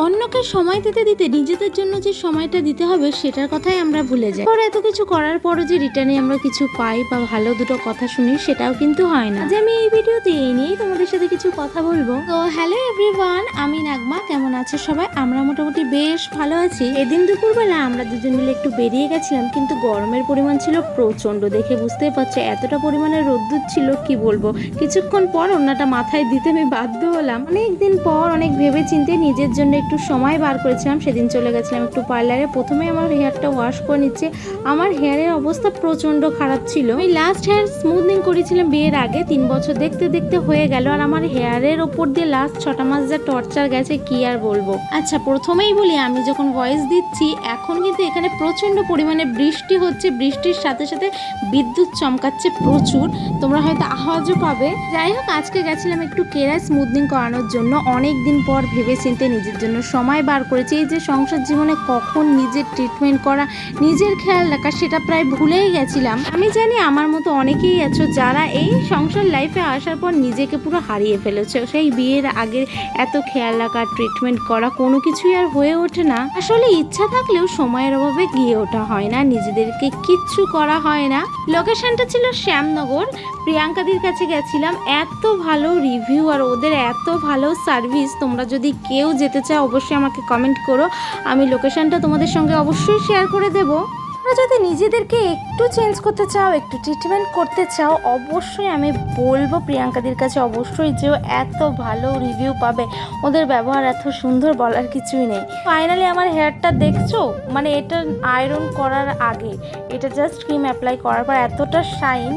অন্যকে সময় দিতে দিতে নিজেদের জন্য যে সময়টা দিতে হবে সেটার কথাই আমরা ভুলে যাই। পরে এত কিছু করার পরও যে রিটার্নে আমরা কিছু পাই বা ভালো দুটো কথা শুনি সেটাও কিন্তু হয় না। আজ আমি এই ভিডিওতে এই নিয়েই তোমাদের সাথে কিছু কথা বলবো। তো হ্যালো এভরিওয়ান, আমি নাগমা। কেমন আছো সবাই? আমরা মোটামুটি বেশ ভালো আছি। এদিন দুপুরবেলা আমরা দুজন মিলে একটু বেরিয়ে গেছিলাম, কিন্তু গরমের পরিমাণ ছিল প্রচন্ড। দেখে বুঝতেই পারছো এতটা পরিমাণে রোদ্দুর ছিল কি বলবো। কিছুক্ষণ পর ওনাটা মাথায় দিতে আমি বাধ্য হলাম। অনেকদিন পর অনেক ভেবে চিন্তে নিজের জন্য একটু সময় বার করেছিলাম। সেদিন চলে গেছিলাম একটু পার্লারে। প্রথমে আমার হেয়ারটা ওয়াশ করে নিচ্ছে। আমার হেয়ারের অবস্থা প্রচন্ড খারাপ ছিল। আমি লাস্ট হেয়ার স্মুথনিং করেছিলাম বিয়ের আগে। 3 বছর দেখতে দেখতে হয়ে গেল, আর আমার হেয়ারের ওপর দিয়ে লাস্ট 6টা মাস যা টর্চার গেছে কি আর বলবো। আচ্ছা, প্রথমেই বলি, আমি যখন ভয়েস দিচ্ছি এখন কিন্তু এখানে প্রচন্ড পরিমাণে বৃষ্টি হচ্ছে। বৃষ্টির সাথে সাথে বিদ্যুৎ চমকাচ্ছে প্রচুর, তোমরা হয়তো আওয়াজও পাবে। যাই হোক, আজকে গেছিলাম একটু কেরায় স্মুথনিং করানোর জন্য। অনেক দিন পর ভেবে চিন্তে নিজের জন্য সময় বার করেছি। এই যে সংসার জীবনে কখন নিজের ট্রিটমেন্ট করা, নিজের খেয়াল রাখা, সেটা প্রায় ভুলেই গেছিলাম। আমি জানি আমার মতো অনেকেই আছো যারা এই সংসার লাইফে আসার পর নিজেকে পুরো হারিয়ে ফেলেছে। সেই বিয়ের আগে এত খেয়াল রাখা, ট্রিটমেন্ট করা, কোনো কিছুই আর হয়ে ওঠে না। আসলে ইচ্ছা থাকলেও সময়ের অভাবে গিয়ে ওঠা হয় না, নিজেদেরকে কিচ্ছু করা হয় না। লোকেশনটা ছিল শ্যামনগর। প্রিয়াঙ্কাদির কাছে গেছিলাম। এত ভালো রিভিউ আর ওদের এত ভালো সার্ভিস। তোমরা যদি কেউ যেতে চাও অবশ্যই আমাকে কমেন্ট করো, আমি লোকেশনটা তোমাদের সঙ্গে অবশ্যই শেয়ার করে দেবো। তোমরা যদি নিজেদেরকে একটু চেঞ্জ করতে চাও, একটু ট্রিটমেন্ট করতে চাও, অবশ্যই আমি বলবো প্রিয়াঙ্কাদির কাছে অবশ্যই যেও। এত ভালো রিভিউ পাবে, ওদের ব্যবহার এত সুন্দর, বলার কিছুই নেই। ফাইনালি আমার হেয়ারটা দেখছো, মানে এটা আয়রন করার আগে, এটা জাস্ট ক্রিম অ্যাপ্লাই করার পর এতটা শাইন।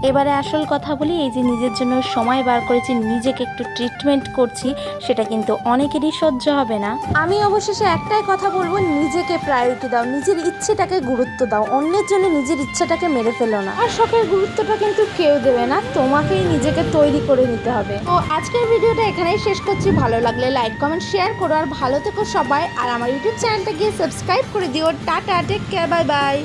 এবারে আসল কথা বলি, এই যে নিজের জন্য সময় বার করেছি, নিজেকে একটু ট্রিটমেন্ট করছি, সেটা কিন্তু অনেকেরই সহ্য হবে না। আমি অবশেষে একটাই কথা বলবো, নিজেকে প্রায়োরিটি দাও, নিজের ইচ্ছেটাকে গুরুত্ব দাও। অন্যের জন্য নিজের ইচ্ছাটাকে মেরে ফেলো না। আর শখের গুরুত্বটা কিন্তু কেউ দেবে না, তোমাকেই নিজেকে তৈরি করে নিতে হবে। তো আজকের ভিডিওটা এখানেই শেষ করছি। ভালো লাগলে লাইক কমেন্ট শেয়ার করো, আর ভালো থেকো সবাই। আর আমার ইউটিউব চ্যানেলটা গিয়ে সাবস্ক্রাইব করে দিও। Tata, take care, bye by.